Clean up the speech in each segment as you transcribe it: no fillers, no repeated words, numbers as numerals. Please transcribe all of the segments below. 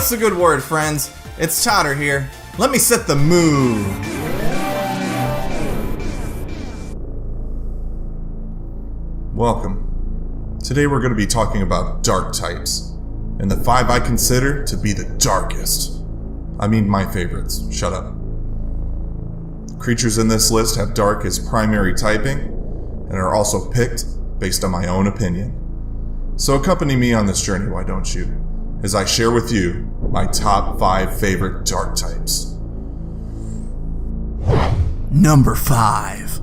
What's the good word, friends? It's Totter here. Let me set the mood. Welcome. Today we're going to be talking about dark types, and the 5 I consider to be the darkest. I mean my favorites. Shut up. Creatures in this list have dark as primary typing, and are also picked based on my own opinion. So accompany me on this journey, why don't you, as I share with you my top 5 favorite dark types. Number 5.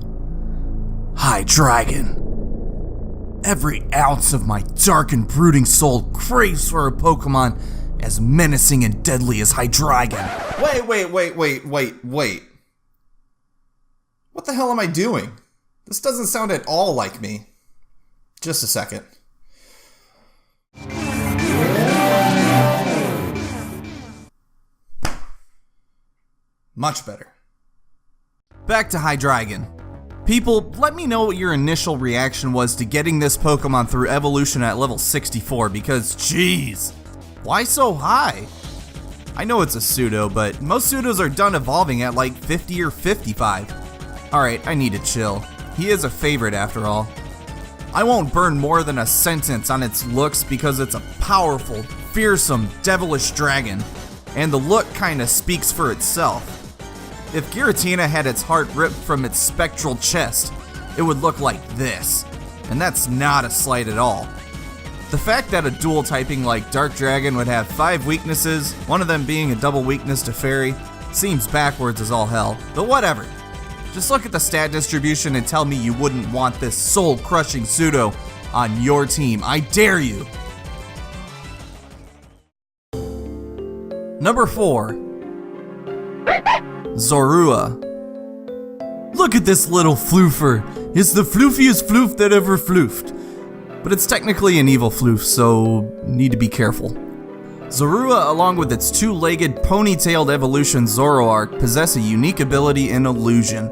Hydreigon. Every ounce of my dark and brooding soul craves for a Pokemon as menacing and deadly as Hydreigon. Wait. What the hell am I doing? This doesn't sound at all like me. Just a second. Much better. Back to Hydreigon. People, let me know what your initial reaction was to getting this Pokemon through evolution at level 64, because jeez, why so high? I know it's a pseudo, but most pseudos are done evolving at like 50 or 55. Alright, I need to chill. He is a favorite after all. I won't burn more than a sentence on its looks because it's a powerful, fearsome, devilish dragon, and the look kinda speaks for itself. If Giratina had its heart ripped from its spectral chest, it would look like this, and that's not a slight at all. The fact that a dual typing like Dark Dragon would have 5 weaknesses, one of them being a double weakness to Fairy, seems backwards as all hell, but whatever. Just look at the stat distribution and tell me you wouldn't want this soul-crushing pseudo on your team. I dare you! Number 4. Zorua. Look at this little floofer. It's the floofiest floof that ever floofed. But it's technically an evil floof, so need to be careful. Zorua, along with its 2-legged, ponytailed evolution Zoroark, possess a unique ability in Illusion,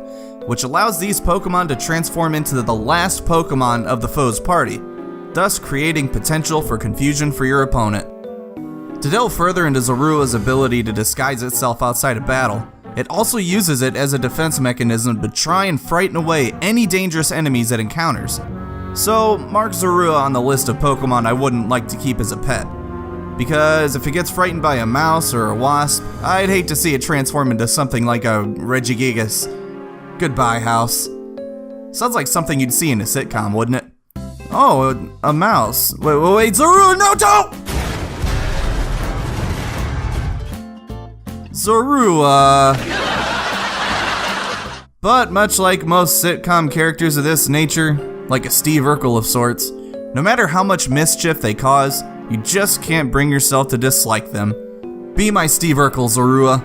which allows these Pokemon to transform into the last Pokemon of the foe's party, thus creating potential for confusion for your opponent. To delve further into Zorua's ability to disguise itself outside of battle, it also uses it as a defense mechanism to try and frighten away any dangerous enemies it encounters. So, mark Zorua on the list of Pokemon I wouldn't like to keep as a pet. Because if it gets frightened by a mouse or a wasp, I'd hate to see it transform into something like a Regigigas. Goodbye, house. Sounds like something you'd see in a sitcom, wouldn't it? Oh, a mouse. Wait, Zorua, no, don't! Zorua. But much like most sitcom characters of this nature, like a Steve Urkel of sorts, no matter how much mischief they cause, you just can't bring yourself to dislike them. Be my Steve Urkel, Zorua.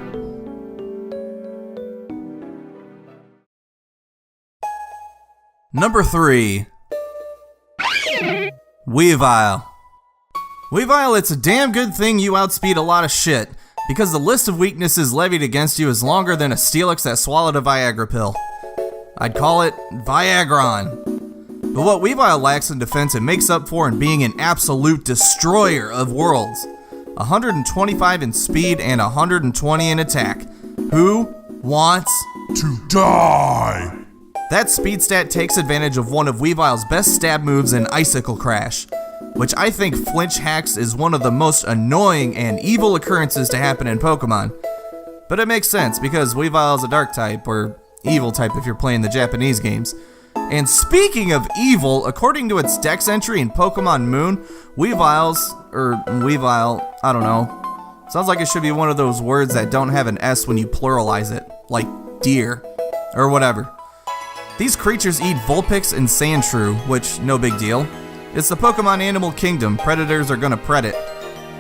Number 3. Weavile. Weavile, it's a damn good thing you outspeed a lot of shit, because the list of weaknesses levied against you is longer than a Steelix that swallowed a Viagra pill. I'd call it Viagron. But what Weavile lacks in defense it makes up for in being an absolute destroyer of worlds. 125 in speed and 120 in attack. Who wants to die? That speed stat takes advantage of one of Weavile's best stab moves in Icicle Crash, which I think flinch hacks is one of the most annoying and evil occurrences to happen in Pokemon. But it makes sense because Weavile is a dark type, or evil type if you're playing the Japanese games. And speaking of evil, according to its dex entry in Pokemon Moon, Weavile, I don't know. Sounds like it should be one of those words that don't have an S when you pluralize it, like deer, or whatever. These creatures eat Vulpix and Sandshrew, which, no big deal. It's the Pokemon Animal Kingdom, predators are gonna pred it.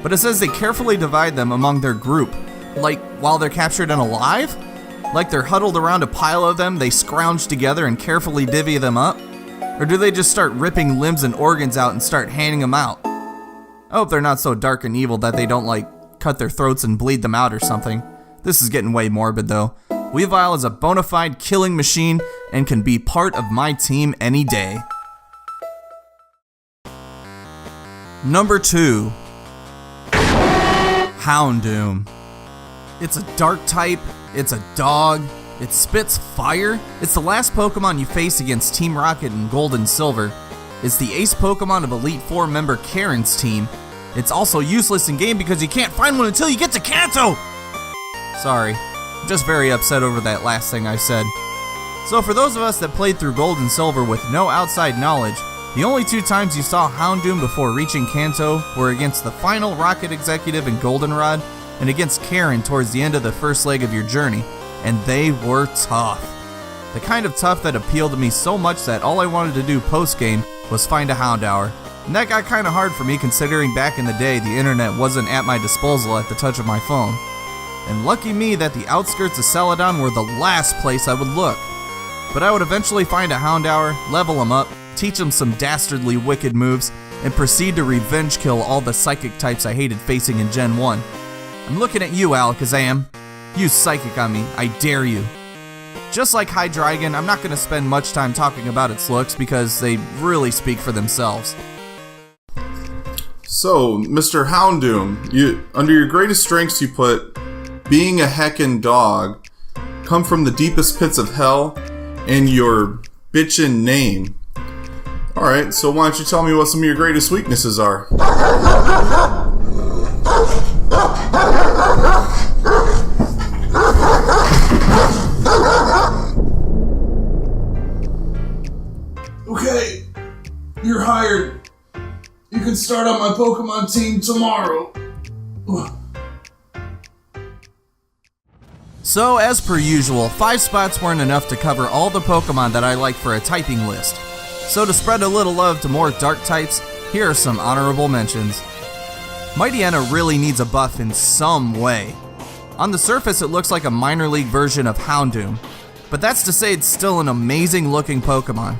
But it says they carefully divide them among their group, like while they're captured and alive? Like they're huddled around a pile of them, they scrounge together and carefully divvy them up? Or do they just start ripping limbs and organs out and start handing them out? I hope they're not so dark and evil that they don't, like, cut their throats and bleed them out or something. This is getting way morbid, though. Weavile is a bona fide killing machine and can be part of my team any day. Number 2. Houndoom. It's a dark type, it's a dog, it spits fire, it's the last Pokemon you face against Team Rocket in Gold and Silver, it's the ace Pokemon of Elite Four member Karen's team, it's also useless in game because you can't find one until you get to Kanto! Sorry, I'm just very upset over that last thing I said. So for those of us that played through Gold and Silver with no outside knowledge, the only 2 times you saw Houndoom before reaching Kanto were against the final Rocket Executive in Goldenrod and against Karen towards the end of the first leg of your journey, and they were tough. The kind of tough that appealed to me so much that all I wanted to do post-game was find a Houndour. And that got kinda hard for me considering back in the day the internet wasn't at my disposal at the touch of my phone. And lucky me that the outskirts of Celadon were the last place I would look. But I would eventually find a Houndour, level him up, teach him some dastardly wicked moves, and proceed to revenge kill all the psychic types I hated facing in Gen 1. I'm looking at you, Alakazam. Use Psychic on me, I dare you. Just like Hydreigon, I'm not going to spend much time talking about its looks because they really speak for themselves. So, Mr. Houndoom, under your greatest strengths you put being a heckin' dog, come from the deepest pits of hell, and your bitchin' name. Alright, so why don't you tell me what some of your greatest weaknesses are? Okay, you're hired. You can start on my Pokemon team tomorrow. So, as per usual, 5 spots weren't enough to cover all the Pokemon that I like for a typing list. So to spread a little love to more dark types, here are some honorable mentions. Mightyena really needs a buff in some way. On the surface it looks like a minor league version of Houndoom, but that's to say it's still an amazing looking Pokemon.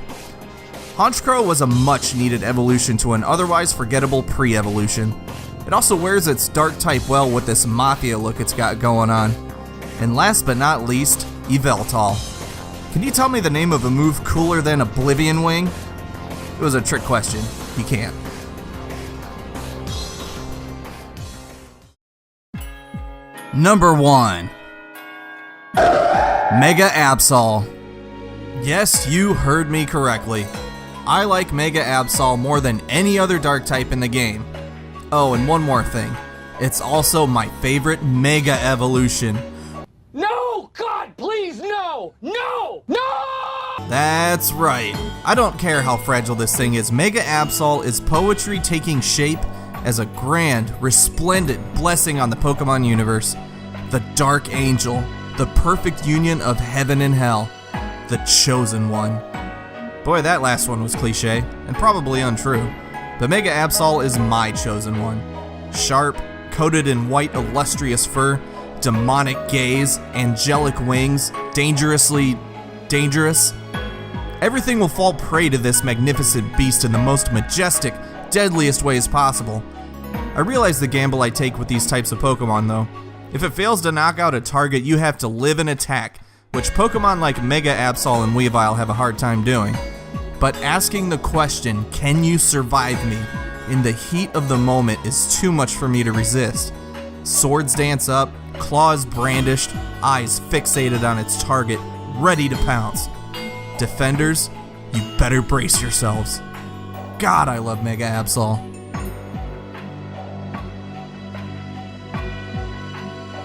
Honchkrow was a much needed evolution to an otherwise forgettable pre-evolution. It also wears its dark type well with this Mafia look it's got going on. And last but not least, Yveltal. Can you tell me the name of a move cooler than Oblivion Wing? It was a trick question. You can't. Number 1. Mega Absolv. Yes, you heard me correctly. I like Mega Absolv more than any other dark type in the game. Oh, and one more thing. It's also my favorite Mega Evolution. No! God, please, no! No! No! That's right. I don't care how fragile this thing is. Mega Absolv is poetry taking shape as a grand, resplendent blessing on the Pokemon universe. The Dark Angel, the perfect union of heaven and hell, the chosen one. Boy, that last one was cliche, and probably untrue. But Mega Absolv is my chosen one. Sharp, coated in white illustrious fur, demonic gaze, angelic wings, dangerously dangerous. Everything will fall prey to this magnificent beast in the most majestic, deadliest ways possible. I realize the gamble I take with these types of Pokemon though. If it fails to knock out a target, you have to live and attack, which Pokemon like Mega Absolv and Weavile have a hard time doing. But asking the question, can you survive me, in the heat of the moment is too much for me to resist. Swords dance up, claws brandished, eyes fixated on its target, ready to pounce. Defenders, you better brace yourselves. God, I love Mega Absolv.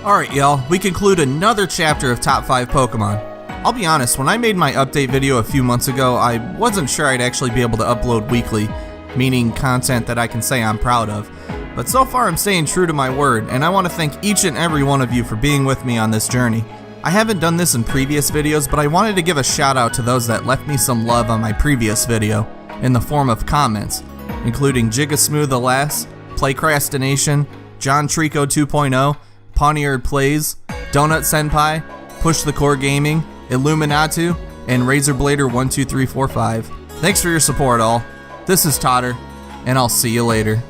Alright y'all, we conclude another chapter of Top 5 Pokemon. I'll be honest, when I made my update video a few months ago, I wasn't sure I'd actually be able to upload weekly, meaning content that I can say I'm proud of. But so far I'm staying true to my word, and I want to thank each and every one of you for being with me on this journey. I haven't done this in previous videos, but I wanted to give a shout out to those that left me some love on my previous video, in the form of comments, including Jigasmooth Alas, Playcrastination, John Trico 2.0, Pawniard Plays, Donut Senpai, Push the Core Gaming, Illuminatu, and Razorblader12345. Thanks for your support all. This is Totter, and I'll see you later.